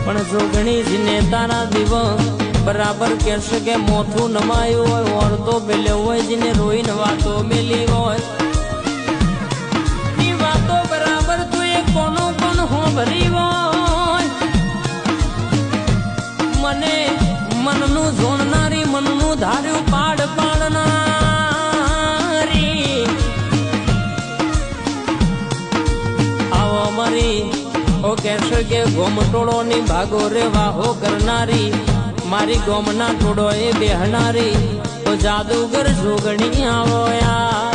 પણ જોગણી જીને તારા દીવ બરાબર કહેશે કે મોથું નમાયું હોય ઓરતો પેલે હોય જીને રોઈને વાતો મેલી હોય ઈ વાતો બરાબર તું એ કોનો કોણ હોભરી હોય મને મનનું જોણનારી મનનું ધાર્યું પાડ પાડનારી આવો મારી ઓ કહેશે કે ગોમટોળો ની ભાગો રે વાહો કરનારી મારી ગોમના ટોળો એ બેહનારી તો જાદુગર જોગણી આવો યાર